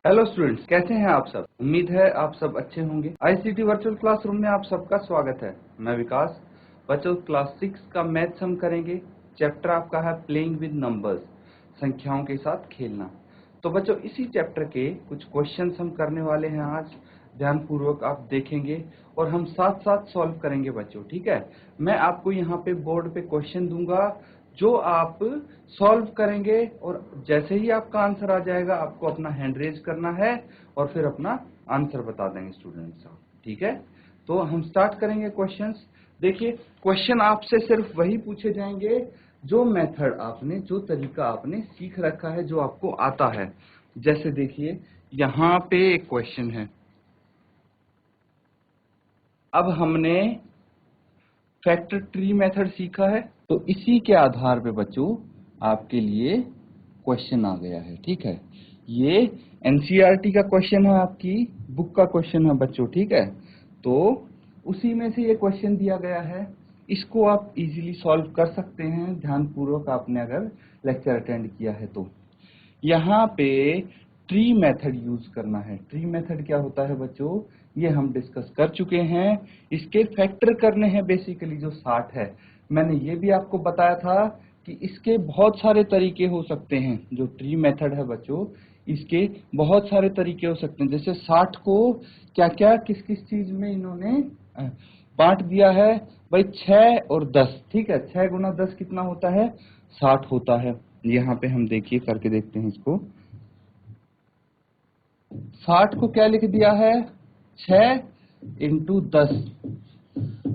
Hello students, कैसे हैं आप सब। उम्मीद है आप सब अच्छे होंगे। आईसीटी वर्चुअल क्लासरूम में आप सबका स्वागत है। मैं विकास। बच्चों, क्लास 6 का मैथ्स हम करेंगे। चैप्टर आपका है प्लेइंग विद नंबर्स, संख्याओं के साथ खेलना। तो बच्चों, इसी चैप्टर के कुछ क्वेश्चंस हम करने वाले हैं आज। ध्यानपूर्वक आप देखेंगे और हम साथ साथ सॉल्व करेंगे बच्चों, ठीक है। मैं आपको यहाँ पे बोर्ड पे क्वेश्चन दूंगा जो आप सॉल्व करेंगे और जैसे ही आपका आंसर आ जाएगा आपको अपना हैंड रेज करना है और फिर अपना आंसर बता देंगे स्टूडेंट्स, ठीक है। तो हम स्टार्ट करेंगे क्वेश्चंस। देखिए, क्वेश्चन आपसे सिर्फ वही पूछे जाएंगे जो मेथड आपने, जो तरीका आपने सीख रखा है, जो आपको आता है। जैसे देखिए, यहाँ पे एक क्वेश्चन है। अब हमने फैक्टर ट्री मेथड सीखा है, तो इसी के आधार पे बच्चों आपके लिए क्वेश्चन आ गया है, ठीक है। ये एनसीईआरटी का क्वेश्चन है, आपकी बुक का क्वेश्चन है बच्चों, ठीक है। तो उसी में से ये क्वेश्चन दिया गया है। इसको आप इजीली सॉल्व कर सकते हैं ध्यानपूर्वक आपने अगर लेक्चर अटेंड किया है तो। यहाँ पे ट्री मेथड यूज करना है। ट्री मेथड क्या होता है बच्चों, ये हम डिस्कस कर चुके हैं। इसके फैक्टर करने हैं बेसिकली, जो 60 है। मैंने ये भी आपको बताया था कि इसके बहुत सारे तरीके हो सकते हैं। जो ट्री मेथड है बच्चों, इसके बहुत सारे तरीके हो सकते हैं। जैसे 60 को क्या क्या किस किस चीज में इन्होंने बांट दिया है भाई, 6 और 10, ठीक है। 6 गुना 10 कितना होता है, 60 होता है। यहाँ पे हम देखिए करके देखते हैं इसको। 60 को क्या लिख दिया है, 6 इंटू 10।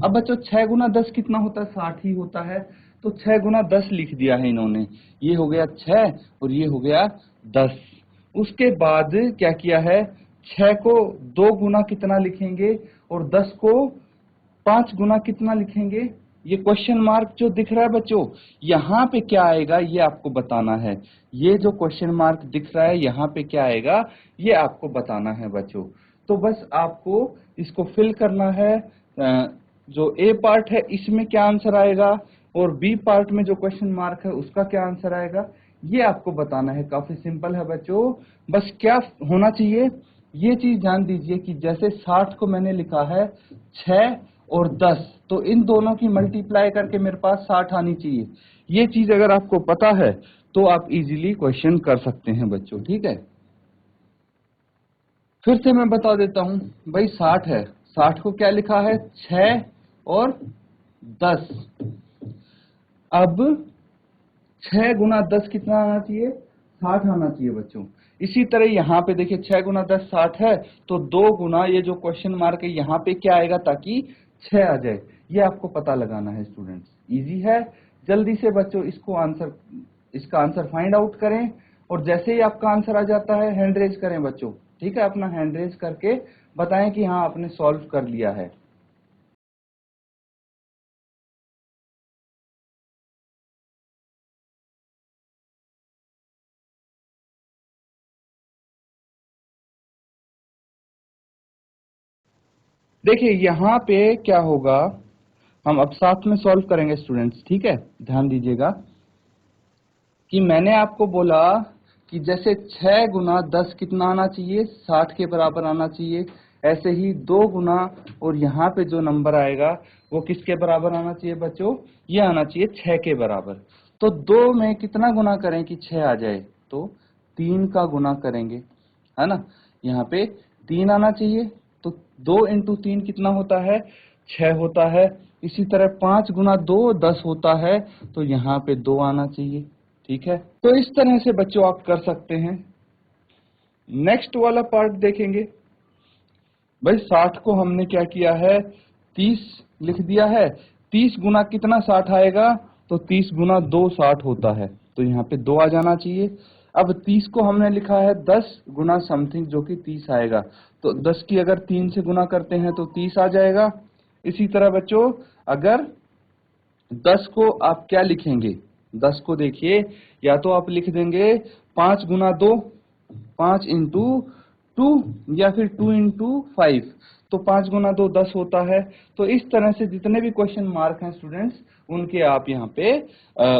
अब बच्चों 6 गुना 10 कितना होता है, 60 ही होता है। तो 6 गुना 10 लिख दिया है इन्होंने। ये हो गया 6 और ये हो गया 10। उसके बाद क्या किया है, 6 को 2 गुना कितना लिखेंगे और 10 को 5 गुना कितना लिखेंगे। ये क्वेश्चन मार्क जो दिख रहा है बच्चों, यहाँ पे क्या आएगा ये आपको बताना है। ये जो क्वेश्चन मार्क दिख रहा है यहाँ पे क्या आएगा ये आपको बताना है बच्चों। तो बस आपको इसको फिल करना है। जो ए पार्ट है इसमें क्या आंसर आएगा और बी पार्ट में जो क्वेश्चन मार्क है उसका क्या आंसर आएगा, ये आपको बताना है। काफी सिंपल है बच्चों। बस क्या होना चाहिए, ये चीज ध्यान दीजिए कि जैसे 60 को मैंने लिखा है 6 और 10, तो इन दोनों की मल्टीप्लाई करके मेरे पास 60 आनी चाहिए। ये चीज अगर आपको पता है तो आप इजीली क्वेश्चन कर सकते हैं बच्चों, ठीक है। फिर से मैं बता देता हूं भाई, 60 है, 60 को क्या लिखा है, 6 और 10। अब 6 गुना 10 कितना आना चाहिए, 60 आना चाहिए बच्चों। इसी तरह यहाँ पे देखिए 6 गुना 10 60 है, तो 2 गुना ये जो क्वेश्चन मार्क है यहाँ पे क्या आएगा ताकि 6 आ जाए। ये आपको पता लगाना है स्टूडेंट्स, इजी है। जल्दी से बच्चों इसका आंसर फाइंड आउट करें और जैसे ही आपका आंसर आ जाता है हैंड रेज करें बच्चों, ठीक है। अपना हैंड रेज करके बताएं कि हाँ आपने सॉल्व कर लिया है। देखिए यहाँ पे क्या होगा, हम अब साथ में सॉल्व करेंगे स्टूडेंट्स, ठीक है। ध्यान दीजिएगा कि मैंने आपको बोला कि जैसे 6 गुना 10 कितना आना चाहिए, 60 के बराबर आना चाहिए। ऐसे ही 2 गुना और यहाँ पे जो नंबर आएगा वो किसके बराबर आना चाहिए बच्चों, ये आना चाहिए 6 के बराबर। तो 2 में कितना गुना करें कि 6 आ जाए, तो 3 का गुना करेंगे, है ना। यहाँ पे 3 आना चाहिए, तो 2 इंटू 3 कितना होता है, 6 होता है। इसी तरह 5 गुना 2 10 होता है, तो यहाँ पे 2 आना चाहिए, ठीक है। तो इस तरह से बच्चों आप कर सकते हैं। नेक्स्ट वाला पार्ट देखेंगे भाई, 60 को हमने क्या किया है, 30 लिख दिया है। 30 गुना कितना 60 आएगा, तो 30 गुना 2 60 होता है, तो यहाँ पे 2 आ जाना चाहिए। अब 30 को हमने लिखा है 10 गुना समथिंग जो कि 30 आएगा, तो 10 की अगर 3 से गुना करते हैं तो 30 आ जाएगा। इसी तरह बच्चों अगर 10 को आप क्या लिखेंगे, 10 को देखिए या तो आप लिख देंगे 5 गुना 2, 5 इंटू 2, या फिर 2 इंटू 5। तो 5 गुना 2 10 होता है। तो इस तरह से जितने भी क्वेश्चन मार्क हैं स्टूडेंट्स, उनके आप यहाँ पे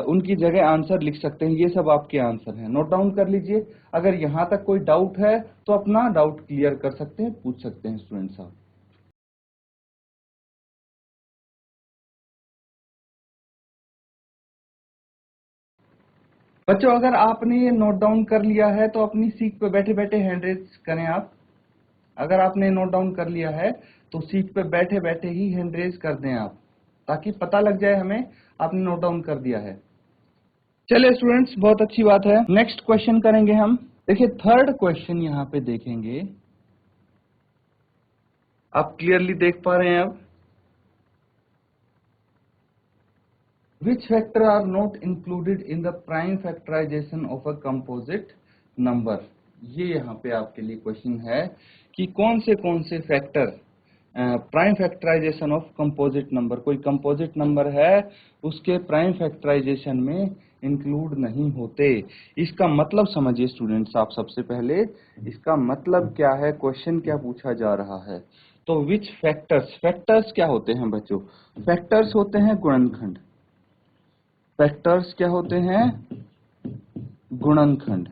उनकी जगह आंसर लिख सकते हैं। ये सब आपके आंसर हैं, नोट डाउन कर लीजिए। अगर यहाँ तक कोई डाउट है तो अपना डाउट क्लियर कर सकते हैं, पूछ सकते हैं स्टूडेंट्स आप। बच्चों अगर आपने ये नोट डाउन कर लिया है तो अपनी सीट पे बैठे बैठे हैंड रेज करें आप। अगर आपने नोट डाउन कर लिया है तो सीट पे बैठे बैठे ही हैंड रेज कर दें आप, ताकि पता लग जाए हमें आपने नोट डाउन कर दिया है। चलिए स्टूडेंट्स, बहुत अच्छी बात है। नेक्स्ट क्वेश्चन करेंगे हम। देखिए थर्ड क्वेश्चन यहाँ पे देखेंगे, आप क्लियरली देख पा रहे हैं अब। Which factor are not included in the prime factorization of a composite number? ये यहाँ पे आपके लिए क्वेश्चन है कि कौन से factor prime factorization of composite number, कोई कंपोजिट नंबर है उसके प्राइम फैक्टराइजेशन में इंक्लूड नहीं होते। इसका मतलब समझिए स्टूडेंट्स आप। सबसे पहले इसका मतलब क्या है, क्वेश्चन क्या पूछा जा रहा है। तो विच फैक्टर्स, फैक्टर्स क्या होते हैं बच्चों? फैक्टर्स होते हैं गुणनखंड। फैक्टर्स क्या होते हैं? गुणनखंड।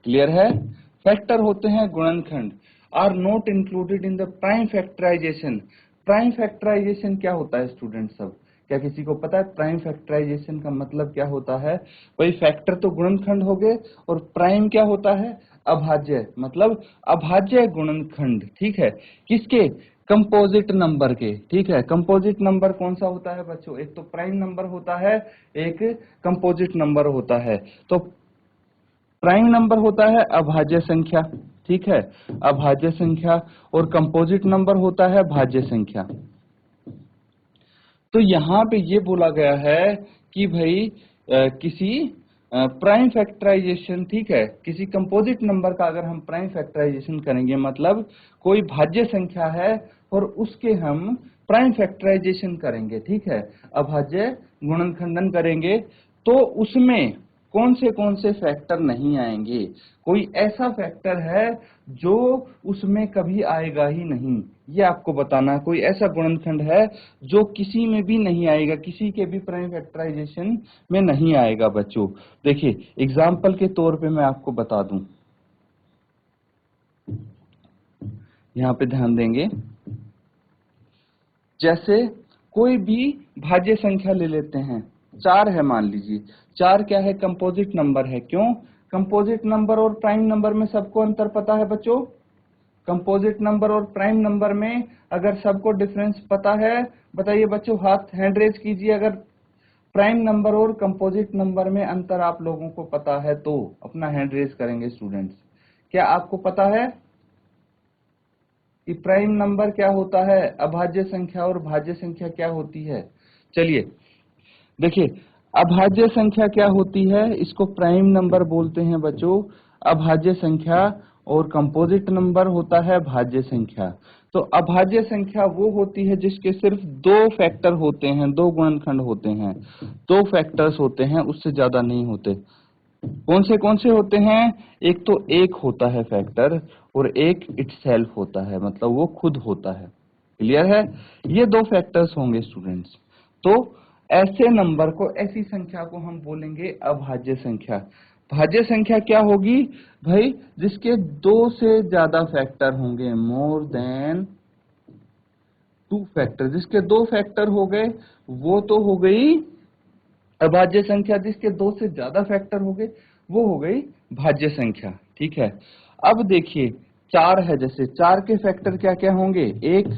क्लियर है? फैक्टर होते हैं गुणनखंड। Are not included in the prime factorization. Prime factorization क्या होता है स्टूडेंट सब? क्या किसी को पता है प्राइम फैक्टराइजेशन का मतलब क्या होता है? वही फैक्टर तो गुणनखंड हो गए, और प्राइम क्या होता है? अभाज्य, मतलब अभाज्य गुणनखंड। ठीक है, किसके? कंपोजिट नंबर के। ठीक है, कंपोजिट नंबर कौन सा होता है बच्चों? एक तो प्राइम नंबर होता है, एक कंपोजिट नंबर होता है। तो प्राइम नंबर होता है अभाज्य संख्या, ठीक है, अभाज्य संख्या, और कंपोजिट नंबर होता है भाज्य संख्या। तो यहाँ पे ये बोला गया है कि भाई किसी प्राइम फैक्टराइजेशन, ठीक है, किसी कंपोजिट नंबर का अगर हम प्राइम फैक्टराइजेशन करेंगे, मतलब कोई भाज्य संख्या है और उसके हम प्राइम फैक्टराइजेशन करेंगे, ठीक है, अभाज्य गुणनखंडन करेंगे, तो उसमें कौन से फैक्टर नहीं आएंगे? कोई ऐसा फैक्टर है जो उसमें कभी आएगा ही नहीं, ये आपको बताना है। कोई ऐसा गुणनखंड है जो किसी में भी नहीं आएगा, किसी के भी प्राइम फैक्टराइजेशन में नहीं आएगा बच्चों। देखिए एग्जाम्पल के तौर पे मैं आपको बता दूं, यहाँ पे ध्यान देंगे। जैसे कोई भी भाज्य संख्या ले लेते हैं, 4 है मान लीजिए। 4 क्या है? कंपोजिट नंबर है। क्यों? कंपोजिट नंबर और प्राइम नंबर में सबको अंतर पता है बच्चों। कंपोजिट नंबर और प्राइम नंबर में अगर सबको डिफरेंस पता है, बताइए बच्चों, हाथ हैंड रेज कीजिए। अगर प्राइम नंबर और कंपोजिट नंबर में अंतर आप लोगों को पता है तो अपना हैंड रेज करेंगे स्टूडेंट्स। क्या आपको पता है कि प्राइम नंबर क्या होता है, अभाज्य संख्या, और भाज्य संख्या क्या होती है? चलिए देखिए, अभाज्य संख्या क्या होती है, इसको प्राइम नंबर बोलते हैं बच्चों, अभाज्य संख्या, और कंपोजिट नंबर होता है भाज्य संख्या। तो अभाज्य संख्या वो होती है जिसके सिर्फ 2 फैक्टर होते हैं, 2 गुणनखंड होते हैं, 2 फैक्टर्स होते हैं, उससे ज्यादा नहीं होते। कौन से होते हैं? एक तो एक होता है फैक्टर, और एक इटसेल्फ होता है, मतलब वो खुद होता है। क्लियर है? ये 2 फैक्टर्स होंगे स्टूडेंट्स। तो ऐसे नंबर को, ऐसी संख्या को हम बोलेंगे अभाज्य संख्या। भाज्य संख्या क्या होगी भाई? जिसके 2 से ज्यादा फैक्टर होंगे, मोर देन 2 फैक्टर। जिसके 2 फैक्टर हो गए वो तो हो गई अभाज्य संख्या, जिसके 2 से ज्यादा फैक्टर हो गए वो हो गई भाज्य संख्या। ठीक है, अब देखिए 4 है, जैसे 4 के फैक्टर क्या क्या होंगे? 1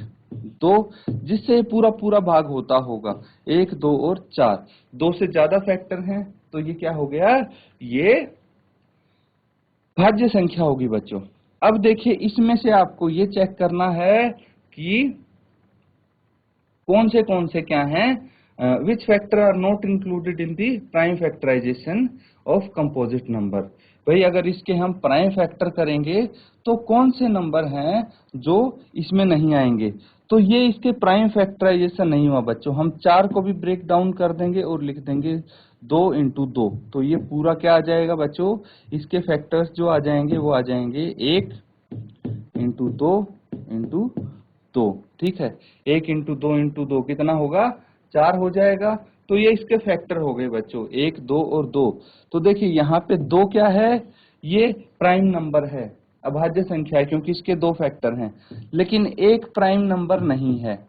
2, जिससे पूरा पूरा भाग होता होगा 1 2 और 4। 2 से ज्यादा फैक्टर हैं तो ये क्या हो गया? ये भाज्य संख्या होगी बच्चों। अब देखिए इसमें से आपको ये चेक करना है कि कौन से क्या हैं, which factor are not included in the prime factorization of composite number. भाई अगर इसके हम प्राइम फैक्टर करेंगे तो कौन से नंबर हैं जो इसमें नहीं आएंगे? तो ये इसके प्राइम फैक्टराइजेशन नहीं हुआ बच्चों। हम 4 को भी ब्रेक डाउन कर देंगे और लिख देंगे 2 इंटू 2, तो ये पूरा क्या आ जाएगा बच्चों? इसके फैक्टर्स जो आ जाएंगे वो आ जाएंगे 1 इंटू 2 इंटू 2, ठीक है। 1 इंटू 2 इंटू 2 कितना होगा, 4 हो जाएगा। तो ये इसके फैक्टर हो गए बच्चों, 1 2 और 2। तो देखिए यहाँ पे 2 क्या है, ये प्राइम नंबर है, अभाज्य संख्या है, क्योंकि इसके 2 फैक्टर हैं। लेकिन एक प्राइम नंबर नहीं है,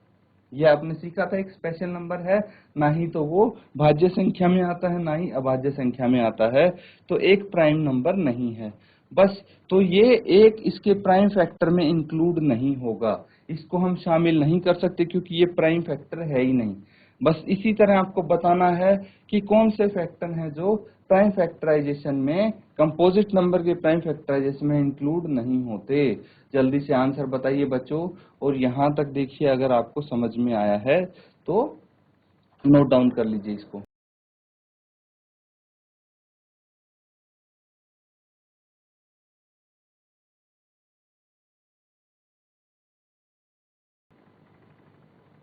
ये आपने सीखा था, एक स्पेशल नंबर है, ना ही तो वो भाज्य संख्या में आता है ना ही अभाज्य संख्या में आता है, तो एक प्राइम नंबर नहीं है बस। तो ये एक इसके प्राइम फैक्टर में इंक्लूड नहीं होगा, इसको हम शामिल नहीं कर सकते क्योंकि ये प्राइम फैक्टर है ही नहीं। बस इसी तरह आपको बताना है कि कौन से फैक्टर हैं जो प्राइम फैक्टराइजेशन में, कंपोजिट नंबर के प्राइम फैक्टराइजेशन में इंक्लूड नहीं होते। जल्दी से आंसर बताइए बच्चों, और यहां तक देखिए अगर आपको समझ में आया है तो नोट डाउन कर लीजिए इसको।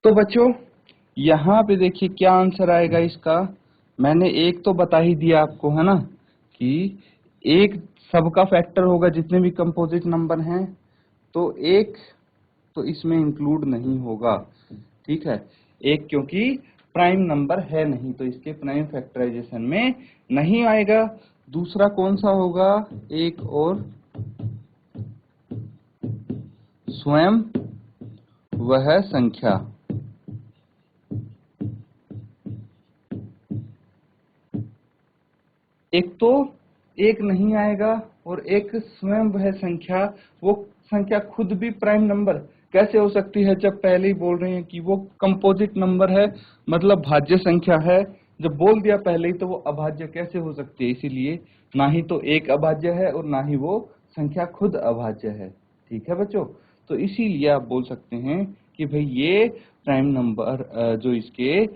तो बच्चों यहाँ पे देखिए क्या आंसर आएगा इसका। मैंने एक तो बता ही दिया आपको, है ना, कि एक सबका फैक्टर होगा जितने भी कंपोजिट नंबर हैं, तो एक तो इसमें इंक्लूड नहीं होगा, ठीक है। एक क्योंकि प्राइम नंबर है नहीं, तो इसके प्राइम फैक्टराइजेशन में नहीं आएगा। दूसरा कौन सा होगा, एक और स्वयं वह संख्या। एक तो एक नहीं आएगा, और एक स्वयं वह संख्या, वो संख्या खुद भी प्राइम नंबर कैसे हो सकती है, जब पहले ही बोल रहे हैं कि वो कंपोजिट नंबर है, मतलब भाज्य संख्या है। जब बोल दिया पहले ही तो वो अभाज्य कैसे हो सकती है, इसीलिए ना ही तो एक अभाज्य है और ना ही वो संख्या खुद अभाज्य है, ठीक है बच्चों। तो इसीलिए आप बोल सकते हैं कि भाई ये प्राइम नंबर जो इसके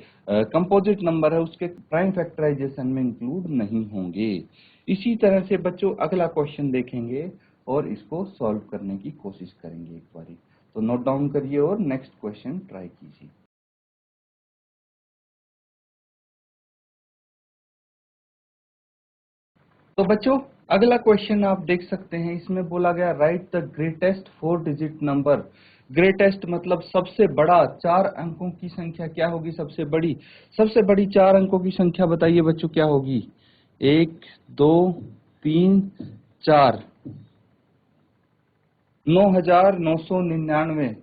कंपोजिट नंबर है उसके प्राइम फैक्टराइजेशन में इंक्लूड नहीं होंगे। इसी तरह से बच्चों अगला क्वेश्चन देखेंगे और इसको सॉल्व करने की कोशिश करेंगे एक बारी। तो नोट डाउन करिए और नेक्स्ट क्वेश्चन ट्राई कीजिए। तो बच्चों अगला क्वेश्चन आप देख सकते हैं, इसमें बोला गया right the greatest 4 digit number. Greatest मतलब सबसे बड़ा, 4 अंकों की संख्या क्या होगी सबसे बड़ी, सबसे बड़ी 4 अंकों की संख्या बताइए बच्चों क्या होगी। 1 2 3 4, 9999,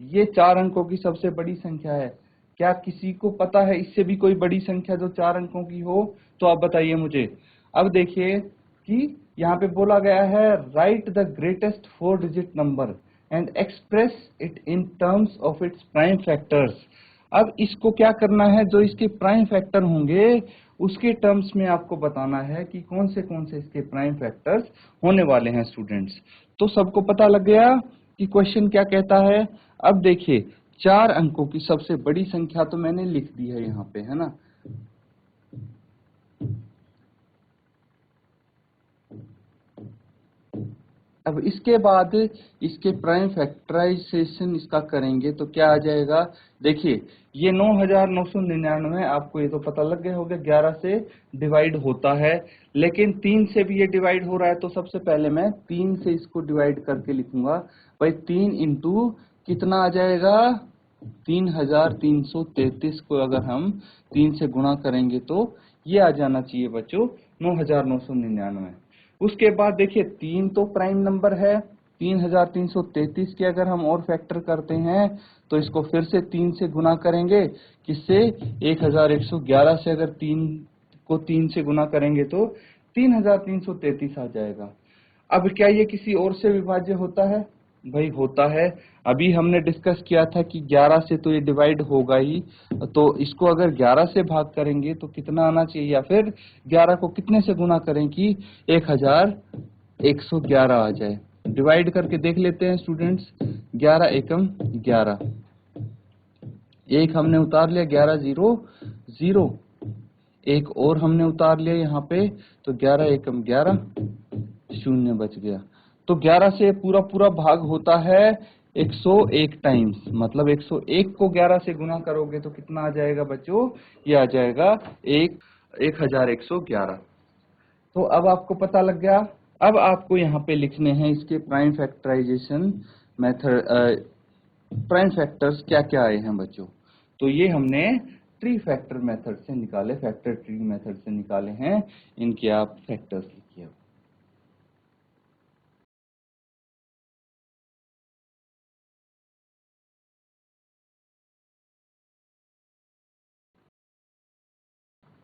ये 4 अंकों की सबसे बड़ी संख्या है। क्या किसी को पता है इससे भी कोई बड़ी संख्या जो 4 अंकों की हो, तो आप बताइए मुझे। अब देखिए कि यहाँ पे बोला गया है write the greatest 4 digit number and express it in terms of its prime factors. अब इसको क्या करना है, जो इसके प्राइम फैक्टर होंगे उसके टर्म्स में आपको बताना है कि कौन से इसके प्राइम फैक्टर्स होने वाले हैं स्टूडेंट्स। तो सबको पता लग गया कि क्वेश्चन क्या कहता है। अब देखिए 4 अंकों की सबसे बड़ी संख्या तो मैंने लिख दी है यहाँ पे, है ना। अब इसके बाद इसके प्राइम फैक्टराइजेशन इसका करेंगे तो क्या आ जाएगा। देखिए ये 9999, आपको ये तो पता लग गया होगा 11 से डिवाइड होता है, लेकिन 3 से भी ये डिवाइड हो रहा है। तो सबसे पहले मैं 3 से इसको डिवाइड करके लिखूंगा भाई। 3 इंटू कितना आ जाएगा, 3333 को अगर हम 3 से गुणा करेंगे तो ये आ जाना चाहिए बच्चों 9999। उसके बाद देखिए 3 तो प्राइम नंबर है, 3333 के अगर हम और फैक्टर करते हैं तो इसको फिर से 3 से गुना करेंगे, किससे, 1111 से अगर 3 को 3 से गुना करेंगे तो 3333 आ जाएगा। अब क्या ये किसी और से विभाज्य होता है, भाई होता है। अभी हमने डिस्कस किया था कि 11 से तो ये डिवाइड होगा ही, तो इसको अगर 11 से भाग करेंगे तो कितना आना चाहिए, या फिर 11 को कितने से गुना करें कि 1111 आ जाए। डिवाइड करके देख लेते हैं स्टूडेंट्स। 11 एकम 11, एक हमने उतार लिया, 11 0 0, एक और हमने उतार लिया यहाँ पे, तो 11 एकम 11, शून्य बच गया। तो 11 से पूरा पूरा भाग होता है 101 टाइम्स, मतलब 101 को 11 से गुना करोगे तो कितना आ जाएगा बच्चों, ये आ जाएगा 1111। तो अब आपको पता लग गया अब आपको यहाँ पे लिखने हैं इसके prime factorization method, prime factors क्या क्या आए हैं बच्चों। तो ये हमने ट्री फैक्टर मेथड से निकाले, फैक्टर ट्री मेथड से निकाले हैं। इनके आप फैक्टर्स लिखिए।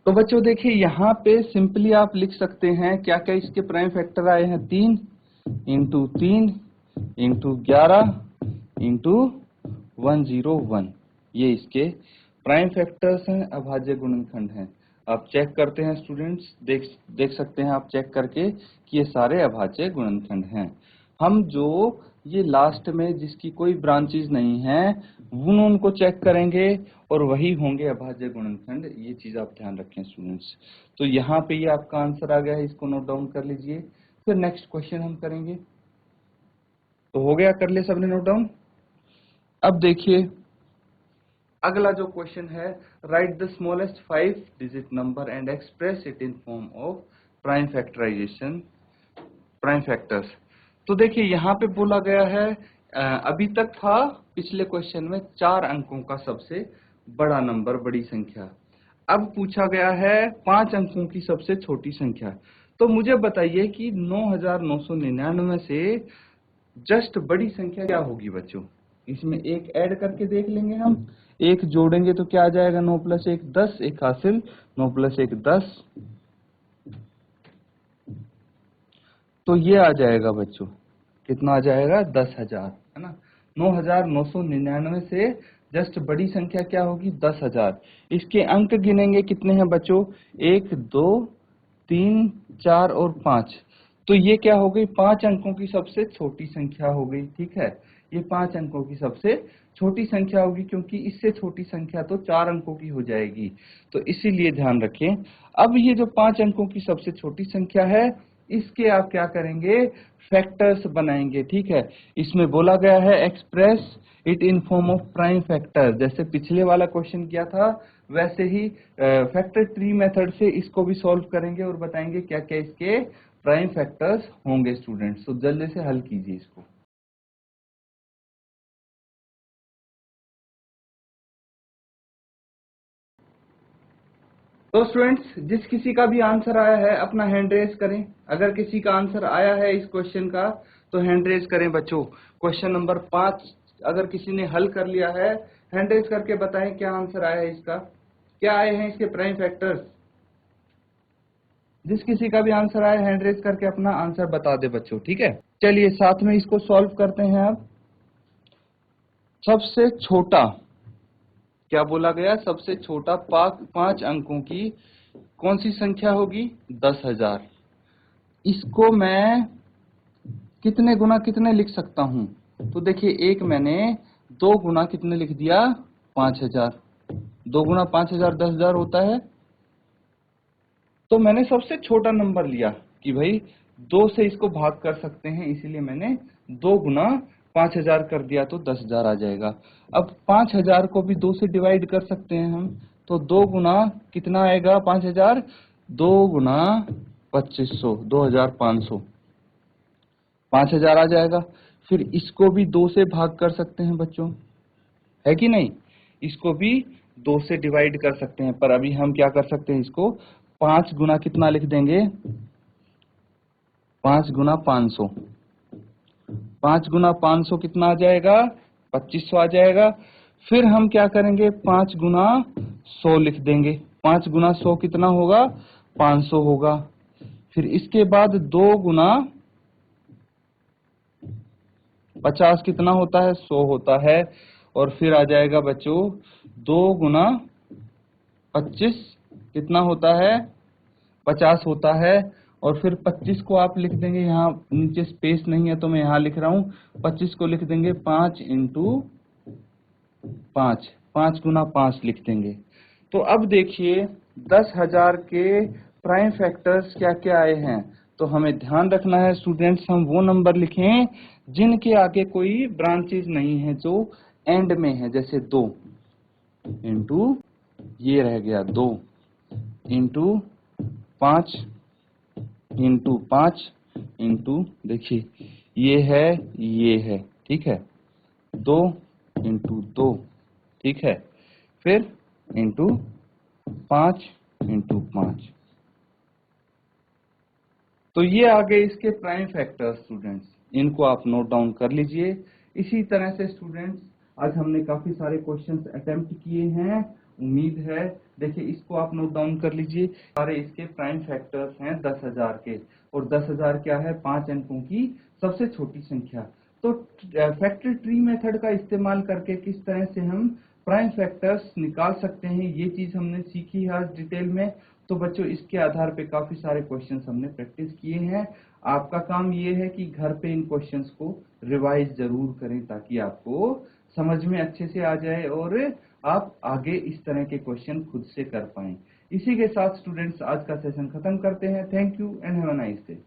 तो बच्चों देखिए यहाँ पे सिंपली आप लिख सकते हैं क्या क्या इसके प्राइम फैक्टर आए हैं। 3 इंटू 3 इंटू 11 इंटू 101, ये इसके प्राइम फैक्टर्स हैं, अभाज्य गुणनखंड हैं। आप चेक करते हैं स्टूडेंट्स, देख देख सकते हैं आप चेक करके कि ये सारे अभाज्य गुणनखंड हैं। हम जो ये लास्ट में जिसकी कोई ब्रांचेज नहीं है उनको चेक करेंगे और वही होंगे अभाज्य गुणनखंड। ये चीज आप ध्यान रखें स्टूडेंट्स। तो यहाँ पे ये आपका आंसर आ गया है, इसको नोट डाउन कर लीजिए। फिर नेक्स्ट क्वेश्चन हम करेंगे। तो हो गया, कर ले सबने नोट डाउन। अब देखिए अगला जो क्वेश्चन है, write the smallest 5 digit number and express it in form of prime factorization, prime factors. तो देखिए यहाँ पे बोला गया है अभी तक था पिछले क्वेश्चन में 4 अंकों का सबसे बड़ा नंबर, बड़ी संख्या। अब पूछा गया है 5 अंकों की सबसे छोटी संख्या। तो मुझे बताइए कि 9999 से जस्ट बड़ी संख्या क्या होगी बच्चों। इसमें एक ऐड करके देख लेंगे हम, एक जोड़ेंगे तो क्या आ जाएगा, 9 प्लस 1 10, एक हासिल, 9 प्लस 1 10। तो ये आ जाएगा बच्चों, कितना आ जाएगा, 10,000, है ना। 9,999 से जस्ट बड़ी संख्या क्या होगी, 10,000। इसके अंक गिनेंगे कितने हैं बच्चों, 1 2 3 4 और 5। तो ये क्या हो गई, 5 अंकों की सबसे छोटी संख्या हो गई। ठीक है, ये 5 अंकों की सबसे छोटी संख्या होगी, क्योंकि इससे छोटी संख्या तो 4 अंकों की हो जाएगी। तो इसीलिए ध्यान रखें। अब ये जो 5 अंकों की सबसे छोटी संख्या है, इसके आप क्या करेंगे, फैक्टर्स बनाएंगे। ठीक है, इसमें बोला गया है express it in form of prime factor. जैसे पिछले वाला क्वेश्चन किया था वैसे ही फैक्टर ट्री मेथड से इसको भी सॉल्व करेंगे और बताएंगे क्या क्या इसके प्राइम फैक्टर्स होंगे स्टूडेंट्स। तो जल्दी से हल कीजिए इसको। तो स्टूडेंट्स जिस किसी का भी आंसर आया है अपना हैंड रेज करें। अगर किसी का आंसर आया है इस क्वेश्चन का तो हैंड रेज करें बच्चों। क्वेश्चन नंबर 5 अगर किसी ने हल कर लिया है, हैंड रेज करके बताएं क्या आंसर आया है इसका, क्या आए हैं इसके प्राइम फैक्टर्स। जिस किसी का भी आंसर आया हैंड रेज करके अपना आंसर बता दे बच्चों। ठीक है, चलिए साथ में इसको सॉल्व करते हैं। अब सबसे छोटा क्या बोला गया, सबसे छोटा 5 अंकों की कौन सी संख्या होगी, 10,000। इसको मैं कितने गुना कितने लिख सकता हूं, तो देखिए एक मैंने 2 गुना कितने लिख दिया, 5,000। 2 गुना 5,000 10,000 होता है। तो मैंने सबसे छोटा नंबर लिया कि भाई 2 से इसको भाग कर सकते हैं, इसीलिए मैंने 2 गुना 5,000 कर दिया तो 10,000 आ जाएगा। अब 5,000 को भी 2 से डिवाइड कर सकते हैं हम, तो 2 गुना कितना आएगा 5,000, 2 गुना 2500, 2,500, 5,000 आ जाएगा। फिर इसको भी 2 से भाग कर सकते हैं बच्चों, है कि नहीं। इसको भी 2 से डिवाइड कर सकते हैं, पर अभी हम क्या कर सकते हैं, इसको 5 गुना कितना लिख देंगे, 5 गुना 500। 5 गुना 500 कितना आ जाएगा, 2500 आ जाएगा। फिर हम क्या करेंगे, 5 गुना 100 लिख देंगे। 5 गुना 100 कितना होगा, 500 होगा। फिर इसके बाद 2 गुना 50 कितना होता है, 100 होता है। और फिर आ जाएगा बच्चों 2 गुना 25 कितना होता है, 50 होता है। और फिर 25 को आप लिख देंगे, यहाँ नीचे स्पेस नहीं है तो मैं यहाँ लिख रहा हूँ, 25 को लिख देंगे 5 इंटू 5, 5 गुना 5 लिख देंगे। तो अब देखिए 10,000 के प्राइम फैक्टर्स क्या क्या आए हैं। तो हमें ध्यान रखना है स्टूडेंट्स, हम वो नंबर लिखें जिनके आगे कोई ब्रांचेज नहीं है, जो एंड में है। जैसे 2 इंटू, ये रह गया 2 इंटू 5 इंटू 5 इंटू, देखिए ये है, ठीक है, 2 इंटू 2, ठीक है, फिर इंटू 5 इंटू 5। तो ये आ गए इसके प्राइम फैक्टर स्टूडेंट्स, इनको आप नोट डाउन कर लीजिए। इसी तरह से स्टूडेंट्स आज हमने काफी सारे क्वेश्चंस अटेम्प्ट किए हैं, उम्मीद है। देखिए इसको आप नोट डाउन कर लीजिए, सारे इसके प्राइम फैक्टर्स हैं 10,000 के, और 10,000 क्या है, 5 अंकों की सबसे छोटी संख्या। तो फैक्टर ट्री मेथड का इस्तेमाल करके किस तरह से हम प्राइम फैक्टर्स निकाल सकते हैं, ये चीज हमने सीखी है आज डिटेल में। तो बच्चों इसके आधार पे काफी सारे क्वेश्चंस हमने प्रैक्टिस किए हैं। आपका काम ये है कि घर पे इन क्वेश्चंस को रिवाइज जरूर करें, ताकि आपको समझ में अच्छे से आ जाए और आप आगे इस तरह के क्वेश्चन खुद से कर पाएं। इसी के साथ स्टूडेंट्स आज का सेशन खत्म करते हैं। Thank you and have a nice day.